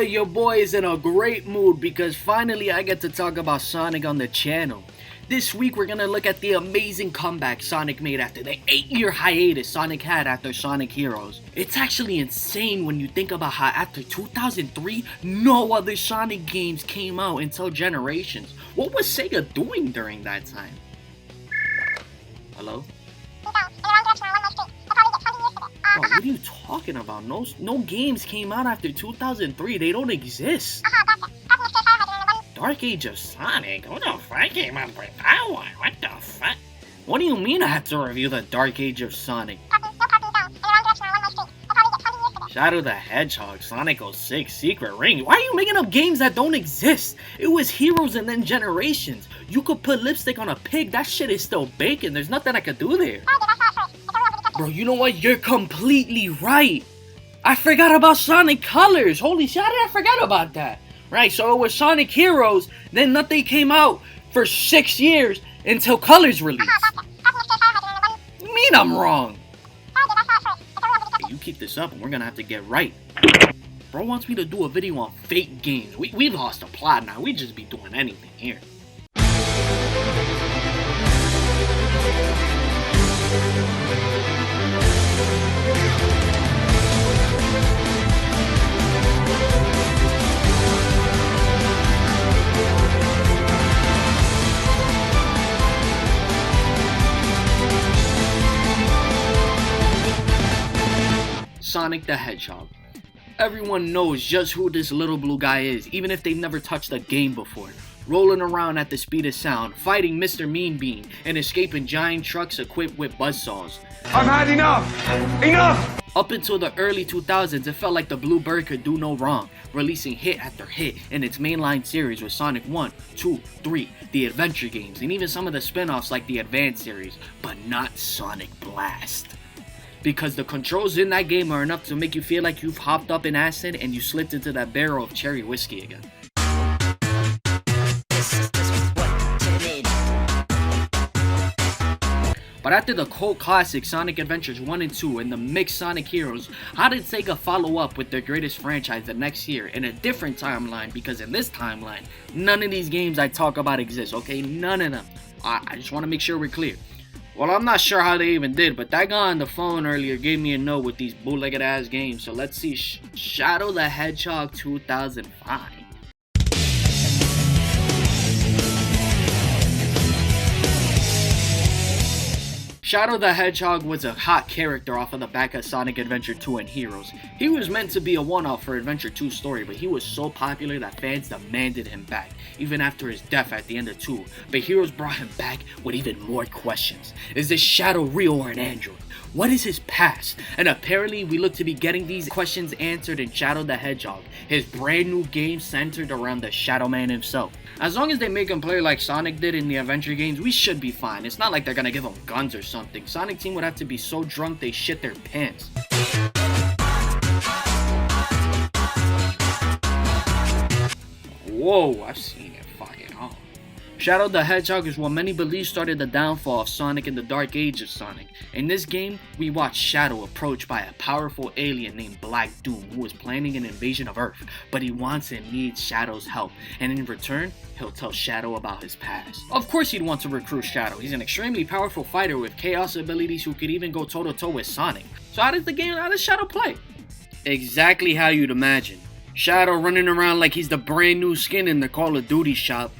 Your boy is in a great mood because finally I get to talk about Sonic on the channel. This week we're gonna look at the amazing comeback Sonic made after the 8-year hiatus Sonic had after Sonic Heroes. It's actually insane when you think about how after 2003, no other Sonic games came out until Generations. What was Sega doing during that time? Hello? Bro, what are you talking about? No games came out after 2003. They don't exist. Dark Age of Sonic? What the fuck came out with that one? What the fuck? What do you mean I have to review the Dark Age of Sonic? Shadow the Hedgehog, Sonic 06, Secret Ring. Why are you making up games that don't exist? It was Heroes and then Generations. You could put lipstick on a pig, that shit is still bacon. There's nothing I could do there. Bro, you know what? You're completely right. I forgot about Sonic Colors. Holy shit, how did I forget about that? Right, so it was Sonic Heroes, then nothing came out for 6 years until Colors released. You mean I'm wrong? You keep this up and we're gonna have to get right. Bro wants me to do a video on fake games. We lost the plot now. We just be doing anything here. Sonic the Hedgehog. Everyone knows just who this little blue guy is, even if they've never touched a game before. Rolling around at the speed of sound, fighting Mr. Mean Bean, and escaping giant trucks equipped with buzzsaws. I've had enough! Enough! Up until the early 2000s, it felt like the Blue Bird could do no wrong, releasing hit after hit in its mainline series with Sonic 1, 2, 3, the adventure games, and even some of the spin-offs like the Advance series, but not Sonic Blast. Because the controls in that game are enough to make you feel like you've hopped up in acid and you slipped into that barrel of cherry whiskey again. But after the cult classic Sonic Adventures 1 and 2 and the mixed Sonic Heroes, how did Sega follow up with their greatest franchise the next year in a different timeline? Because in this timeline, none of these games I talk about exist, okay? None of them. I just want to make sure we're clear. Well, I'm not sure how they even did, but that guy on the phone earlier gave me a note with these bootlegged ass games. So let's see. Shadow the Hedgehog 2005. Shadow the Hedgehog was a hot character off of the back of Sonic Adventure 2 and Heroes. He was meant to be a one-off for Adventure 2's story, but he was so popular that fans demanded him back, even after his death at the end of 2. But Heroes brought him back with even more questions. Is this Shadow real or an android? What is his past? And apparently we look to be getting these questions answered in Shadow the Hedgehog, his brand new game centered around the Shadow Man himself. As long as they make him play like Sonic did in the adventure games, we should be fine. It's not like they're gonna give him guns or something. Sonic Team would have to be so drunk they shit their pants. Whoa, I've seen it fucking all. Shadow the Hedgehog is what many believe started the downfall of Sonic in the Dark Age of Sonic. In this game, we watch Shadow approached by a powerful alien named Black Doom who is planning an invasion of Earth, but he wants and needs Shadow's help, and in return, he'll tell Shadow about his past. Of course he'd want to recruit Shadow. He's an extremely powerful fighter with chaos abilities who could even go toe-to-toe with Sonic. So how does Shadow play? Exactly how you'd imagine. Shadow running around like he's the brand new skin in the Call of Duty shop.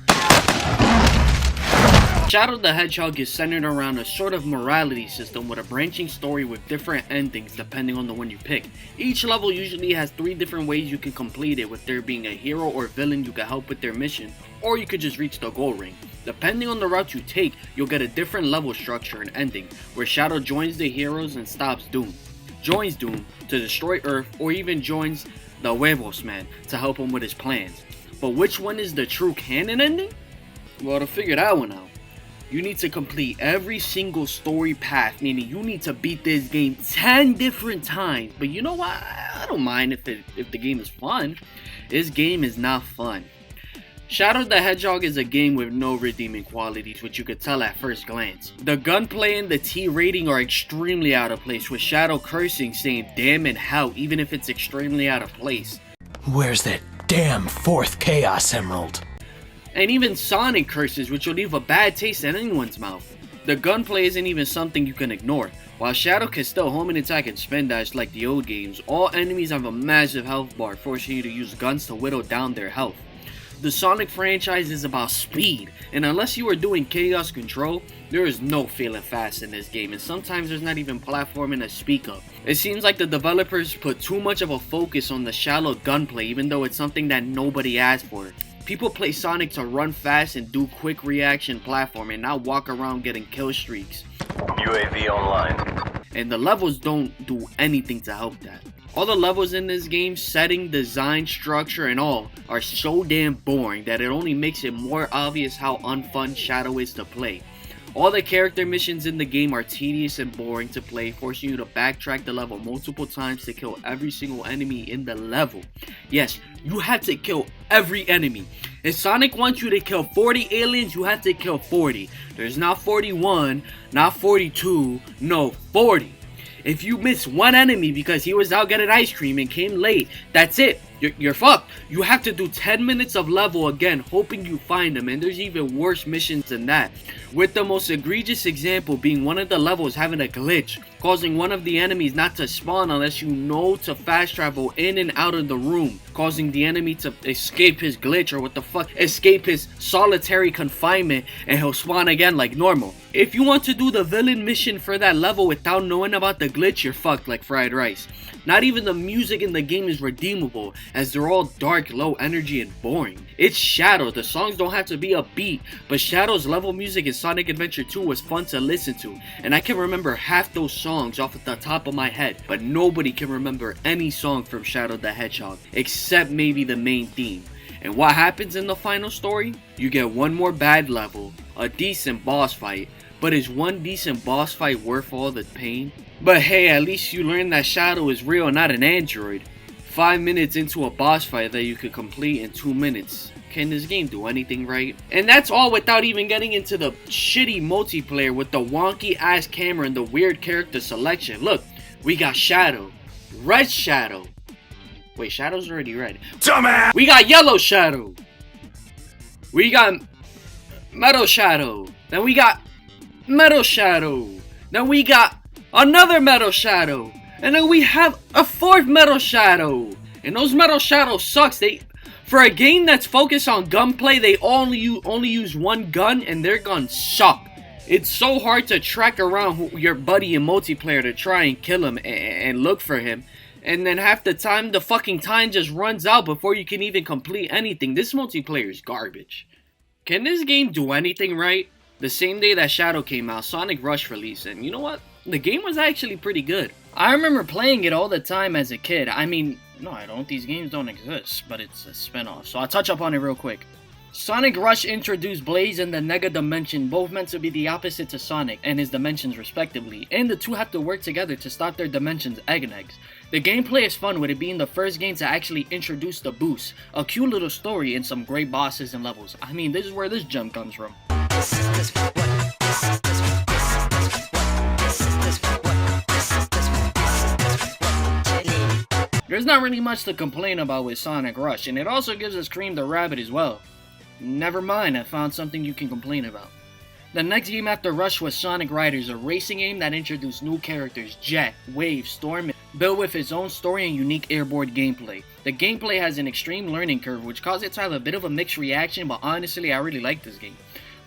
Shadow the Hedgehog is centered around a sort of morality system with a branching story with different endings depending on the one you pick. Each level usually has 3 different ways you can complete it, with there being a hero or villain you can help with their mission, or you could just reach the goal ring. Depending on the route you take, you'll get a different level structure and ending, where Shadow joins the heroes and stops Doom, joins Doom to destroy Earth, or even joins the Huevos Man to help him with his plans. But which one is the true canon ending? Well, to figure that one out, you need to complete every single story path, meaning you need to beat this game 10 different times. But you know what? I don't mind if the game is fun. This game is not fun. Shadow the Hedgehog is a game with no redeeming qualities, which you could tell at first glance. The gunplay and the T rating are extremely out of place, with Shadow cursing saying damn and hell even if it's extremely out of place. Where's that damn fourth Chaos Emerald. And even Sonic curses, which will leave a bad taste in anyone's mouth. The gunplay isn't even something you can ignore. While Shadow can still home and attack and spin dash like the old games, all enemies have a massive health bar, forcing you to use guns to whittle down their health. The Sonic franchise is about speed, and unless you are doing Chaos Control, there is no feeling fast in this game, and sometimes there's not even platforming to speak of. It seems like the developers put too much of a focus on the shallow gunplay, even though it's something that nobody asked for. People play Sonic to run fast and do quick reaction platforming, not walk around getting kill streaks. UAV online. And the levels don't do anything to help that. All the levels in this game, setting, design, structure, and all, are so damn boring that it only makes it more obvious how unfun Shadow is to play. All the character missions in the game are tedious and boring to play, forcing you to backtrack the level multiple times to kill every single enemy in the level. Yes, you have to kill every enemy. If Sonic wants you to kill 40 aliens, you have to kill 40. There's not 41, not 42, no, 40. If you miss one enemy because he was out getting ice cream and came late, that's it. You're fucked. You have to do 10 minutes of level again, hoping you find him, and there's even worse missions than that. With the most egregious example being one of the levels having a glitch, causing one of the enemies not to spawn unless you know to fast travel in and out of the room, causing the enemy to escape his glitch, or what the fuck, escape his solitary confinement, and he'll spawn again like normal. If you want to do the villain mission for that level without knowing about the glitch, you're fucked like fried rice. Not even the music in the game is redeemable, as they're all dark, low energy, and boring. It's Shadow, the songs don't have to be upbeat, but Shadow's level music in Sonic Adventure 2 was fun to listen to, and I can remember half those songs off the top of my head, but nobody can remember any song from Shadow the Hedgehog, except maybe the main theme. And what happens in the final story? You get one more bad level, a decent boss fight, but is one decent boss fight worth all the pain? But hey, at least you learn that Shadow is real, not an android. 5 minutes into a boss fight that you could complete in 2 minutes. Can this game do anything right? And that's all without even getting into the shitty multiplayer with the wonky ass camera and the weird character selection. Look, we got Shadow, Red Shadow. Wait, Shadow's already red. Dumbass! We got Yellow Shadow. We got Metal Shadow. Then we got Metal Shadow. Then we got another Metal Shadow. And then we have a fourth Metal Shadow. And those Metal Shadows sucks. For a game that's focused on gunplay, they only use one gun, and their guns suck. It's so hard to track around your buddy in multiplayer to try and kill him and look for him. And then half the time, the fucking time just runs out before you can even complete anything. This multiplayer is garbage. Can this game do anything right? The same day that Shadow came out, Sonic Rush released, and you know what? The game was actually pretty good. I remember playing it all the time as a kid. I mean, no, I don't. These games don't exist, but it's a spin-off, so I'll touch up on it real quick. Sonic Rush introduced Blaze and the Nega Dimension, both meant to be the opposite to Sonic and his dimensions respectively, and the two have to work together to stop their dimensions' eggs. The gameplay is fun, with it being the first game to actually introduce the boost, a cute little story, and some great bosses and levels. I mean, this is where this gem comes from. There's not really much to complain about with Sonic Rush, and it also gives us Cream the Rabbit as well. Never mind, I found something you can complain about. The next game after Rush was Sonic Riders, a racing game that introduced new characters, Jet, Wave, Storm, built with its own story and unique airborne gameplay. The gameplay has an extreme learning curve, which caused it to have a bit of a mixed reaction, but honestly I really like this game.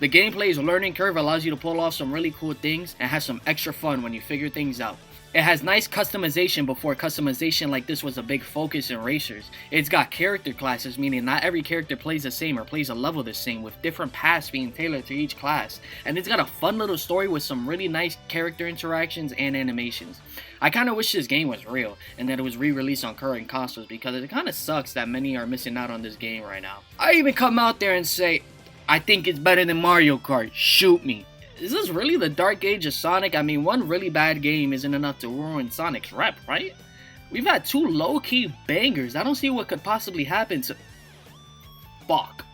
The gameplay's learning curve allows you to pull off some really cool things and has some extra fun when you figure things out. It has nice customization before customization like this was a big focus in racers. It's got character classes, meaning not every character plays the same or plays a level the same, with different paths being tailored to each class. And it's got a fun little story with some really nice character interactions and animations. I kinda wish this game was real and that it was re-released on current consoles, because it kinda sucks that many are missing out on this game right now. I even come out there and say, I think it's better than Mario Kart, shoot me. Is this really the dark age of Sonic? I mean, one really bad game isn't enough to ruin Sonic's rep, right? We've had two low-key bangers. I don't see what could possibly happen to... Fuck.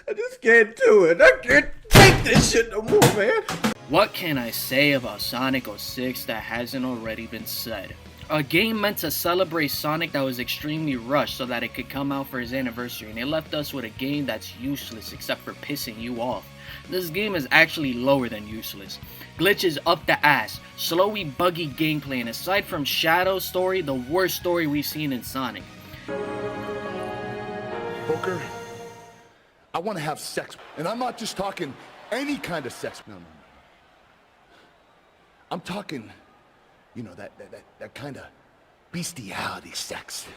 I just can't do it. I can't take this shit no more, man. What can I say about Sonic 06 that hasn't already been said? A game meant to celebrate Sonic that was extremely rushed so that it could come out for his anniversary, and it left us with a game that's useless except for pissing you off. This game is actually lower than useless. Glitches up the ass, slowy buggy gameplay, and aside from Shadow's story, the worst story we've seen in Sonic. Booker, I want to have sex, and I'm not just talking any kind of sex. No. I'm talking, you know, that kind of bestiality sex.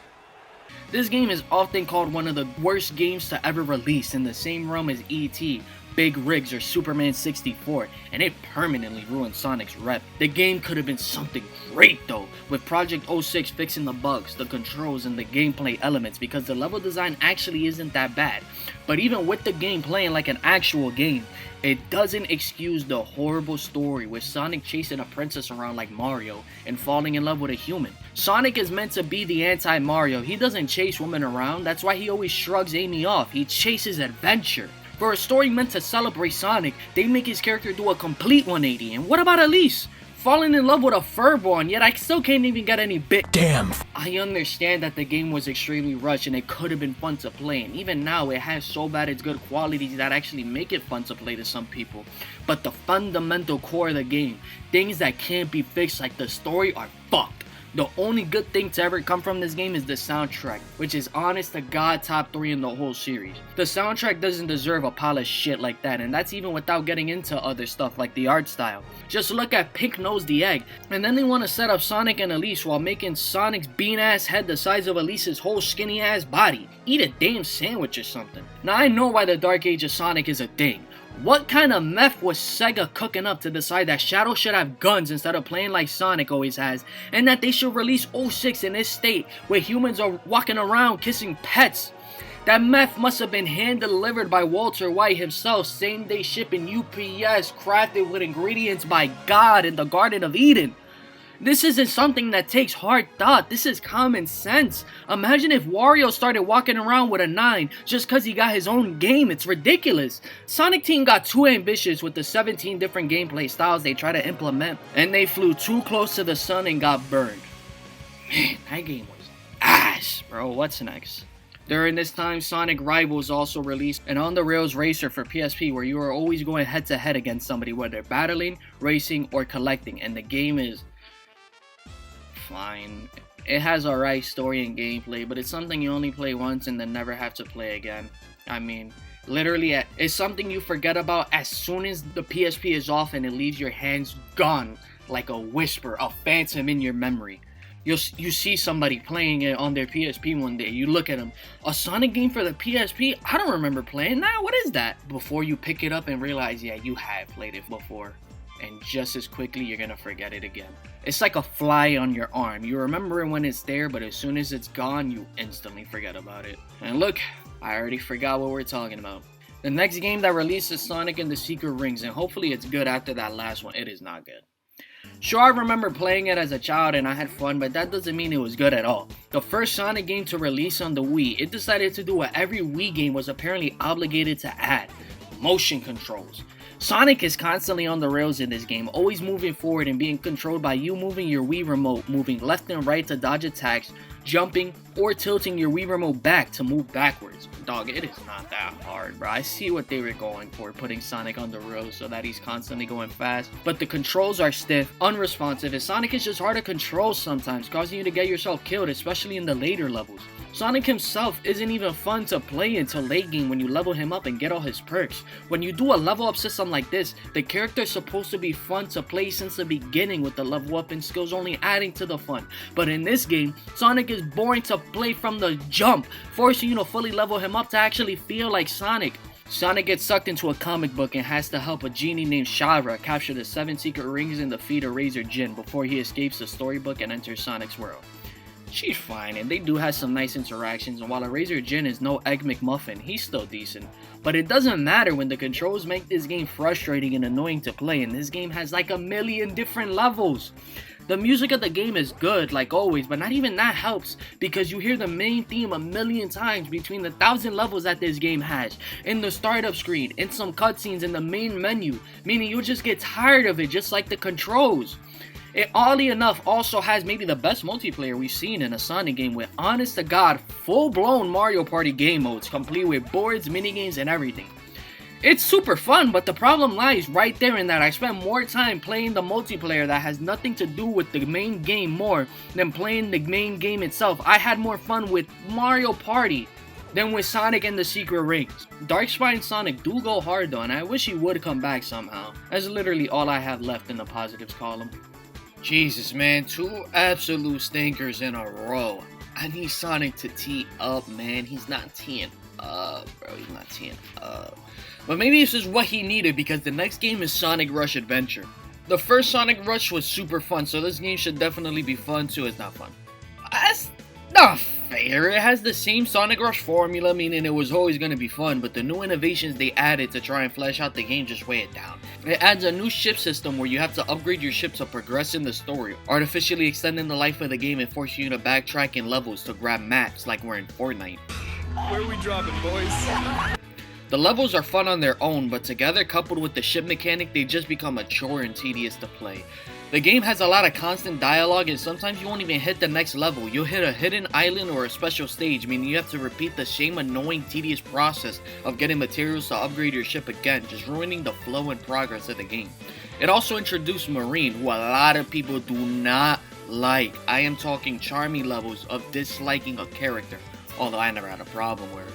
This game is often called one of the worst games to ever release, in the same realm as E.T., Big Rigs, or Superman 64, and it permanently ruined Sonic's rep. The game could have been something great though, with Project 06 fixing the bugs, the controls, and the gameplay elements, because the level design actually isn't that bad. But even with the game playing like an actual game, it doesn't excuse the horrible story with Sonic chasing a princess around like Mario and falling in love with a human. Sonic is meant to be the anti-Mario. He doesn't chase women around, that's why he always shrugs Amy off. He chases adventure. For a story meant to celebrate Sonic, they make his character do a complete 180. And what about Elise? Falling in love with a furball, and yet I still can't even get any bit. Damn. I understand that the game was extremely rushed and it could have been fun to play, and even now it has so bad it's good qualities that actually make it fun to play to some people. But the fundamental core of the game, things that can't be fixed like the story, are fucked. The only good thing to ever come from this game is the soundtrack, which is honest to God top 3 in the whole series. The soundtrack doesn't deserve a pile of shit like that, and that's even without getting into other stuff like the art style. Just look at Pink Nose the Egg, and then they want to set up Sonic and Elise while making Sonic's bean ass head the size of Elise's whole skinny ass body. Eat a damn sandwich or something. Now I know why the Dark Age of Sonic is a thing. What kind of meth was Sega cooking up to decide that Shadow should have guns instead of playing like Sonic always has, and that they should release 06 in this state where humans are walking around kissing pets? That meth must have been hand-delivered by Walter White himself, same-day shipping UPS, crafted with ingredients by God in the Garden of Eden. This isn't something that takes hard thought, this is common sense. Imagine if Wario started walking around with a 9 just cause he got his own game, it's ridiculous. Sonic Team got too ambitious with the 17 different gameplay styles they try to implement, and they flew too close to the sun and got burned. Man, that game was ass, bro. What's next? During this time, Sonic Rivals also released an on-the-rails racer for PSP where you are always going head-to-head against somebody, whether battling, racing, or collecting, and the game is fine. It has alright story and gameplay, but it's something you only play once and then never have to play again. I mean, literally, it's something you forget about as soon as the PSP is off and it leaves your hands gone like a whisper, a phantom in your memory. You see somebody playing it on their PSP one day, you look at them, a Sonic game for the PSP? I don't remember playing that, what is that? Before you pick it up and realize, yeah, you have played it before. And just as quickly, you're gonna forget it again. It's like a fly on your arm. You remember it when it's there, but as soon as it's gone, you instantly forget about it. And look, I already forgot what we're talking about. The next game that releases Sonic and the Secret Rings, and hopefully it's good after that last one. It is not good. Sure, I remember playing it as a child and I had fun, but that doesn't mean it was good at all. The first Sonic game to release on the Wii, it decided to do what every Wii game was apparently obligated to add: motion controls. Sonic is constantly on the rails in this game, always moving forward and being controlled by you moving your Wii remote, moving left and right to dodge attacks, jumping, or tilting your Wii remote back to move backwards. Dog, it is not that hard, bro. I see what they were going for, putting Sonic on the rails so that he's constantly going fast, but the controls are stiff, unresponsive, and Sonic is just hard to control sometimes, causing you to get yourself killed, especially in the later levels. Sonic himself isn't even fun to play until late game when you level him up and get all his perks. When you do a level up system like this, the character is supposed to be fun to play since the beginning, with the level up and skills only adding to the fun. But in this game, Sonic is boring to play from the jump, forcing you to fully level him up to actually feel like Sonic. Sonic gets sucked into a comic book and has to help a genie named Shavra capture the 7 secret rings and defeat a Razor Jin before he escapes the storybook and enters Sonic's world. She's fine, and they do have some nice interactions, and while a Razor Jin is no Egg McMuffin, he's still decent. But it doesn't matter when the controls make this game frustrating and annoying to play, and this game has like a million different levels. The music of the game is good, like always, but not even that helps, because you hear the main theme a million times between the 1,000 levels that this game has, in the startup screen, in some cutscenes in the main menu, meaning you'll just get tired of it, just like the controls. It oddly enough also has maybe the best multiplayer we've seen in a Sonic game with honest to god full-blown Mario Party game modes complete with boards, minigames, and everything. It's super fun, but the problem lies right there in that I spend more time playing the multiplayer that has nothing to do with the main game more than playing the main game itself. I had more fun with Mario Party than with Sonic and the Secret Rings. Darkspine Sonic do go hard though, and I wish he would come back somehow. That's literally all I have left in the positives column. Jesus man, 2 absolute stinkers in a row. I need Sonic to tee up, man. He's not teeing up, bro. He's not teeing up. But maybe this is what he needed, because the next game is Sonic Rush Adventure. The first Sonic Rush was super fun, so this game should definitely be fun too. It's not fun. That's not fair. It has the same Sonic Rush formula, meaning it was always going to be fun, but the new innovations they added to try and flesh out the game just weigh it down. It adds a new ship system where you have to upgrade your ship to progress in the story, artificially extending the life of the game and forcing you to backtrack in levels to grab maps like we're in Fortnite. Where are we dropping, boys? The levels are fun on their own, but together coupled with the ship mechanic, they just become a chore and tedious to play. The game has a lot of constant dialogue, and sometimes you won't even hit the next level. You'll hit a hidden island or a special stage, meaning you have to repeat the same annoying, tedious process of getting materials to upgrade your ship again, just ruining the flow and progress of the game. It also introduced Marine, who a lot of people do not like. I am talking charming levels of disliking a character, although I never had a problem with her.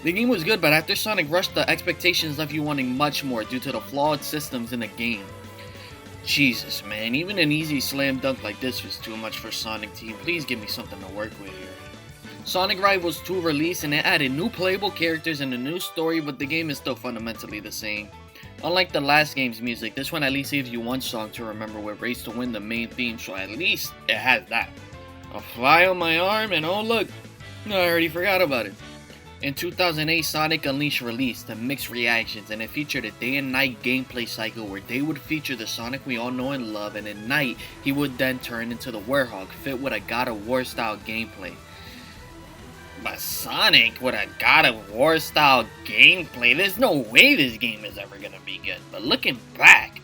The game was good, but after Sonic Rush, the expectations left you wanting much more due to the flawed systems in the game. Jesus, man, even an easy slam dunk like this was too much for Sonic Team. Please give me something to work with here. Sonic Rivals 2 released and it added new playable characters and a new story, but the game is still fundamentally the same. Unlike the last game's music, this one at least gives you one song to remember with Race to Win the main theme, so at least it has that. A fly on my arm and oh look, I already forgot about it. In 2008, Sonic Unleashed released to mixed reactions, and it featured a day and night gameplay cycle where day would feature the Sonic we all know and love, and at night he would then turn into the Werehog, fit with a God of War style gameplay. But Sonic with a God of War style gameplay, there's no way this game is ever gonna be good. But looking back,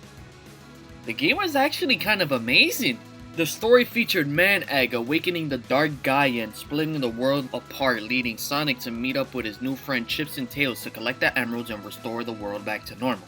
the game was actually kind of amazing. The story featured Man-Egg awakening the Dark Gaia and splitting the world apart, leading Sonic to meet up with his new friend Chips and Tails to collect the emeralds and restore the world back to normal.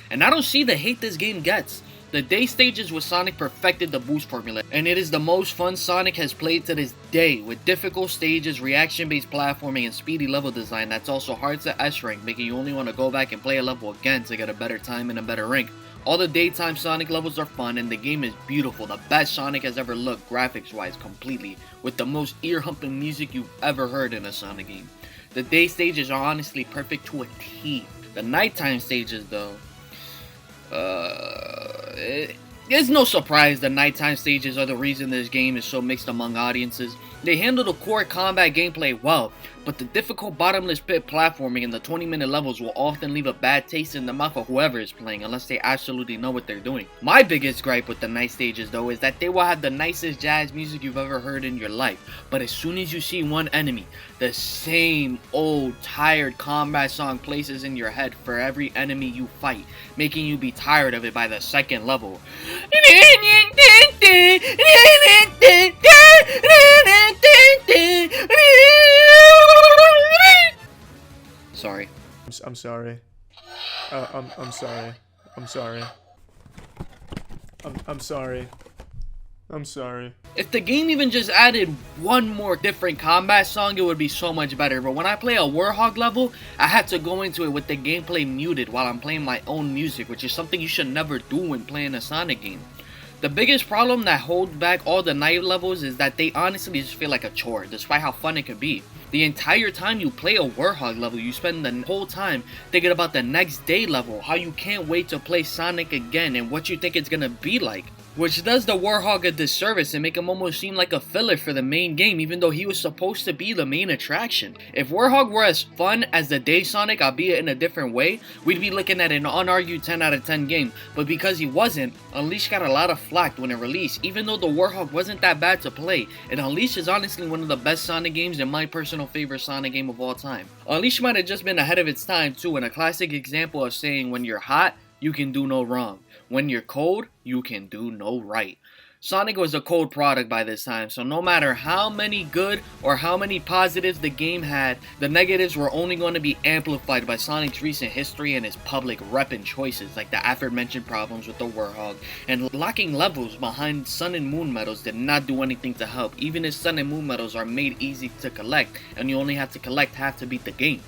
And I don't see the hate this game gets. The day stages with Sonic perfected the boost formula, and it is the most fun Sonic has played to this day, with difficult stages, reaction-based platforming, and speedy level design that's also hard to S-rank, making you only want to go back and play a level again to get a better time and a better rank. All the daytime Sonic levels are fun, and the game is beautiful, the best Sonic has ever looked graphics-wise completely, with the most ear-humping music you've ever heard in a Sonic game. The day stages are honestly perfect to a T. The nighttime stages though, it's no surprise the nighttime stages are the reason this game is so mixed among audiences. They handle the core combat gameplay well, but the difficult bottomless pit platforming in the 20-minute levels will often leave a bad taste in the mouth of whoever is playing unless they absolutely know what they're doing. My biggest gripe with the night stages though is that they will have the nicest jazz music you've ever heard in your life, but as soon as you see one enemy, the same old tired combat song places in your head for every enemy you fight, making you be tired of it by the second level. Sorry. I'm sorry. I'm sorry. I'm sorry. I'm sorry. I'm sorry. If the game even just added one more different combat song, it would be so much better. But when I play a Werehog level, I had to go into it with the gameplay muted while I'm playing my own music, which is something you should never do when playing a Sonic game. The biggest problem that holds back all the night levels is that they honestly just feel like a chore, despite how fun it could be. The entire time you play a Werehog level, you spend the whole time thinking about the next day level, how you can't wait to play Sonic again, and what you think it's gonna be like. Which does the Werehog a disservice and make him almost seem like a filler for the main game, even though he was supposed to be the main attraction. If Werehog were as fun as the Day Sonic, albeit in a different way, we'd be looking at an unargued 10 out of 10 game. But because he wasn't, Unleashed got a lot of flack when it released, even though the Werehog wasn't that bad to play. And Unleashed is honestly one of the best Sonic games and my personal favorite Sonic game of all time. Unleashed might have just been ahead of its time too, and a classic example of saying when you're hot, you can do no wrong. When you're cold, you can do no right. Sonic was a cold product by this time, so no matter how many good or how many positives the game had, the negatives were only going to be amplified by Sonic's recent history and his public rep and choices, like the aforementioned problems with the Warthog, and locking levels behind Sun and Moon medals did not do anything to help, even if Sun and Moon medals are made easy to collect, and you only have to collect half to beat the game.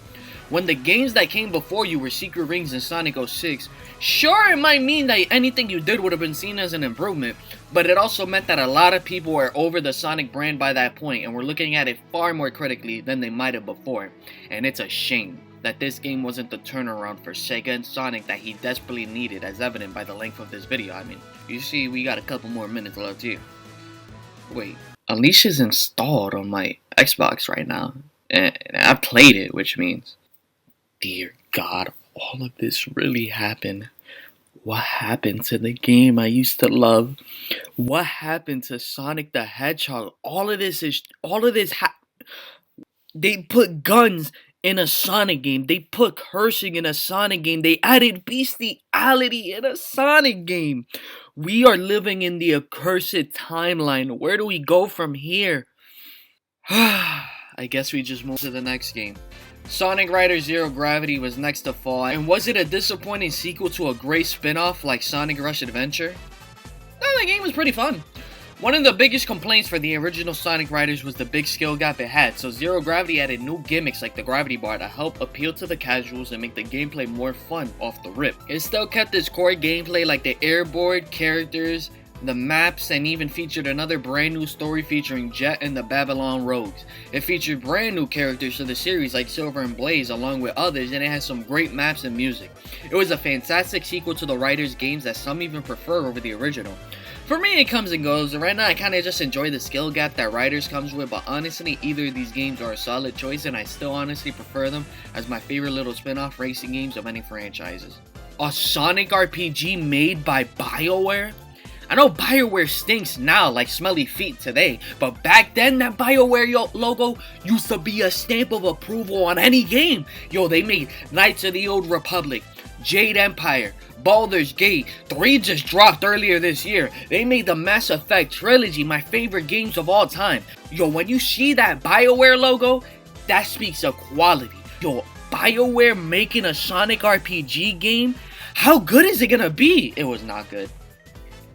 When the games that came before you were Secret Rings and Sonic 06, sure, it might mean that anything you did would have been seen as an improvement, but it also meant that a lot of people were over the Sonic brand by that point and were looking at it far more critically than they might have before. And it's a shame that this game wasn't the turnaround for Sega and Sonic that he desperately needed, as evident by the length of this video. I mean, you see, we got a couple more minutes left here. Wait, Unleash is installed on my Xbox right now, and I played it, which means... Dear God, all of this really happened. What happened to the game I used to love? What happened to Sonic the Hedgehog? They put guns in a Sonic game. They put cursing in a Sonic game. They added bestiality in a Sonic game. We are living in the accursed timeline. Where do we go from here? I guess we just move to the next game. Sonic Riders Zero Gravity was next to fall, and was it a disappointing sequel to a great spin-off like Sonic Rush Adventure? No, the game was pretty fun. One of the biggest complaints for the original Sonic Riders was the big skill gap it had, so Zero Gravity added new gimmicks like the gravity bar to help appeal to the casuals and make the gameplay more fun off the rip. It still kept its core gameplay like the airboard, characters, the maps, and even featured another brand new story featuring Jet and the Babylon Rogues. It featured brand new characters to the series like Silver and Blaze along with others, and it has some great maps and music. It was a fantastic sequel to the Riders games that some even prefer over the original. For me, it comes and goes, and right now I kinda just enjoy the skill gap that Riders comes with, but honestly either of these games are a solid choice and I still honestly prefer them as my favorite little spin-off racing games of any franchises. A Sonic RPG made by BioWare? I know BioWare stinks now like smelly feet today, but back then that BioWare logo used to be a stamp of approval on any game. Yo, they made Knights of the Old Republic, Jade Empire, Baldur's Gate 3 just dropped earlier this year. They made the Mass Effect trilogy my favorite games of all time. Yo, when you see that BioWare logo, that speaks of quality. Yo, BioWare making a Sonic RPG game? How good is it gonna be? It was not good.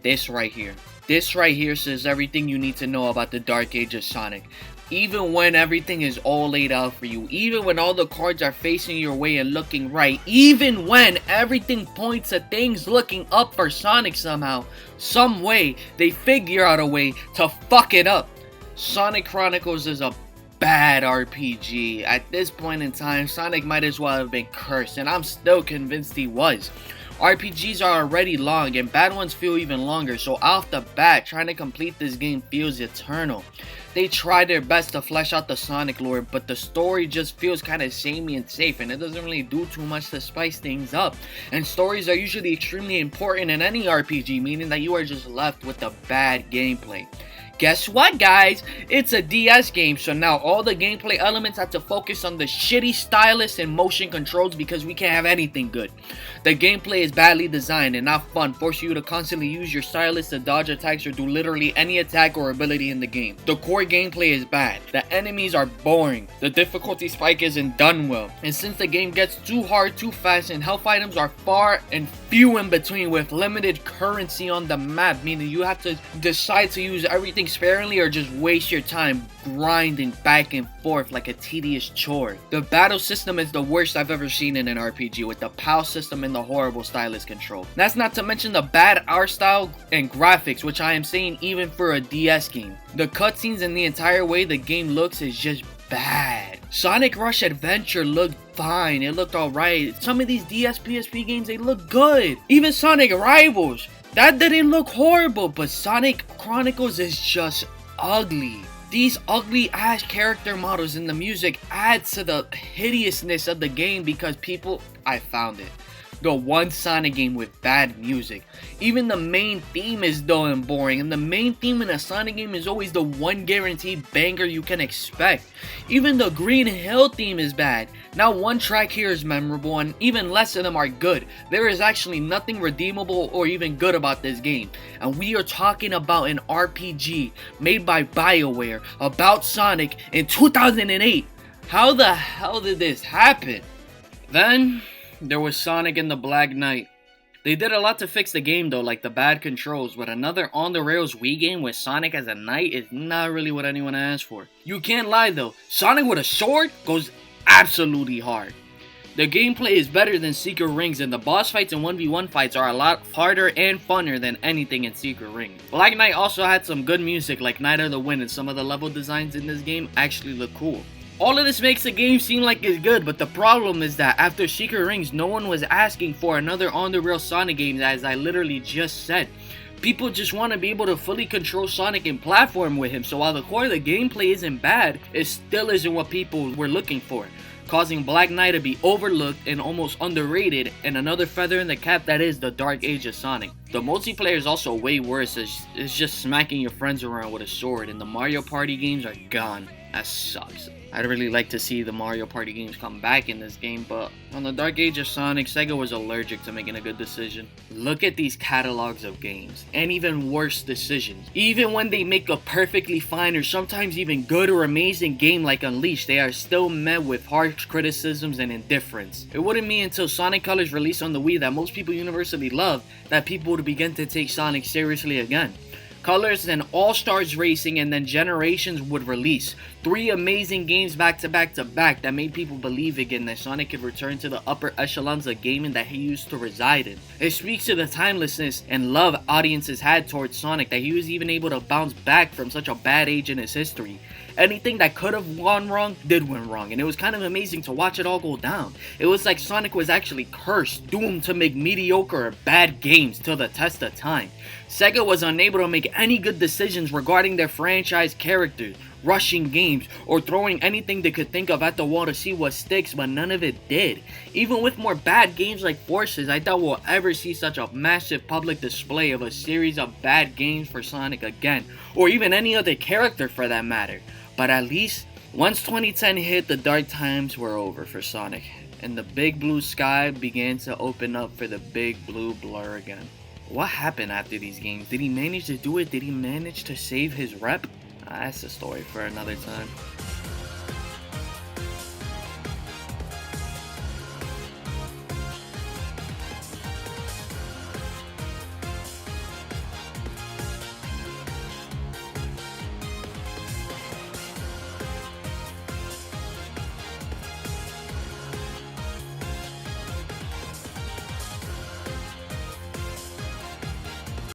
This right here says everything you need to know about the Dark Age of Sonic. Even when everything is all laid out for you, even when all the cards are facing your way and looking right, even when everything points to things looking up for Sonic somehow, some way, they figure out a way to fuck it up. Sonic Chronicles is a bad RPG. At this point in time, Sonic might as well have been cursed, and I'm still convinced he was. RPGs are already long, and bad ones feel even longer, so off the bat, trying to complete this game feels eternal. They try their best to flesh out the Sonic lore, but the story just feels kinda samey and safe, and it doesn't really do too much to spice things up. And stories are usually extremely important in any RPG, meaning that you are just left with the bad gameplay. Guess what, guys? It's a DS game, so now all the gameplay elements have to focus on the shitty stylus and motion controls because we can't have anything good. The gameplay is badly designed and not fun, forcing you to constantly use your stylus to dodge attacks or do literally any attack or ability in the game. The core gameplay is bad. The enemies are boring. The difficulty spike isn't done well. And since the game gets too hard too fast and health items are far and few in between with limited currency on the map, meaning you have to decide to use everything sparingly or just waste your time grinding back and forth like a tedious chore. The battle system is the worst I've ever seen in an RPG, with the POW system and the horrible stylus control. That's not to mention the bad art style and graphics, which I am saying even for a DS game. The cutscenes and the entire way the game looks is just bad. Sonic Rush Adventure looked fine, it looked alright. Some of these DS PSP games, they look good. Even Sonic Rivals, that didn't look horrible, but Sonic Chronicles is just ugly. These ugly ass character models and the music adds to the hideousness of the game because I found it. the one Sonic game with bad music. Even the main theme is dull and boring, and the main theme in a Sonic game is always the one guaranteed banger you can expect. Even the Green Hill theme is bad. Not one track here is memorable, and even less of them are good. There is actually nothing redeemable or even good about this game. And we are talking about an RPG made by BioWare about Sonic in 2008. How the hell did this happen? Then there was Sonic and the Black Knight. They did a lot to fix the game though, like the bad controls, but another on-the-rails Wii game with Sonic as a knight is not really what anyone asked for. You can't lie though, Sonic with a sword goes absolutely hard. The gameplay is better than Secret Rings, and the boss fights and 1v1 fights are a lot harder and funner than anything in Secret Rings. Black Knight also had some good music like Night of the Wind, and some of the level designs in this game actually look cool. All of this makes the game seem like it's good, but the problem is that after Secret Rings, no one was asking for another on-the-rail Sonic game, as I literally just said. People just want to be able to fully control Sonic and platform with him, so while the core of the gameplay isn't bad, it still isn't what people were looking for, causing Black Knight to be overlooked and almost underrated, and another feather in the cap that is the dark age of Sonic. The multiplayer is also way worse, it's just smacking your friends around with a sword, and the Mario Party games are gone. That sucks. I'd really like to see the Mario Party games come back in this game, but on the Dark Age of Sonic, Sega was allergic to making a good decision. Look at these catalogs of games, and even worse decisions. Even when they make a perfectly fine or sometimes even good or amazing game like Unleashed, they are still met with harsh criticisms and indifference. It wouldn't be until Sonic Colors released on the Wii that most people universally love that people would begin to take Sonic seriously again. Colors and All-Stars Racing and then Generations would release. 3 amazing games back to back that made people believe again that Sonic could return to the upper echelons of gaming that he used to reside in. It speaks to the timelessness and love audiences had towards Sonic that he was even able to bounce back from such a bad age in his history. Anything that could have gone wrong did went wrong, and it was kind of amazing to watch it all go down. It was like Sonic was actually cursed, doomed to make mediocre or bad games till the test of time. Sega was unable to make any good decisions regarding their franchise characters, rushing games, or throwing anything they could think of at the wall to see what sticks, but none of it did. Even with more bad games like Forces, I doubt we'll ever see such a massive public display of a series of bad games for Sonic again, or even any other character for that matter. But at least, once 2010 hit, the dark times were over for Sonic, and the big blue sky began to open up for the big blue blur again. What happened after these games? Did he manage to do it? Did he manage to save his rep? That's a story for another time.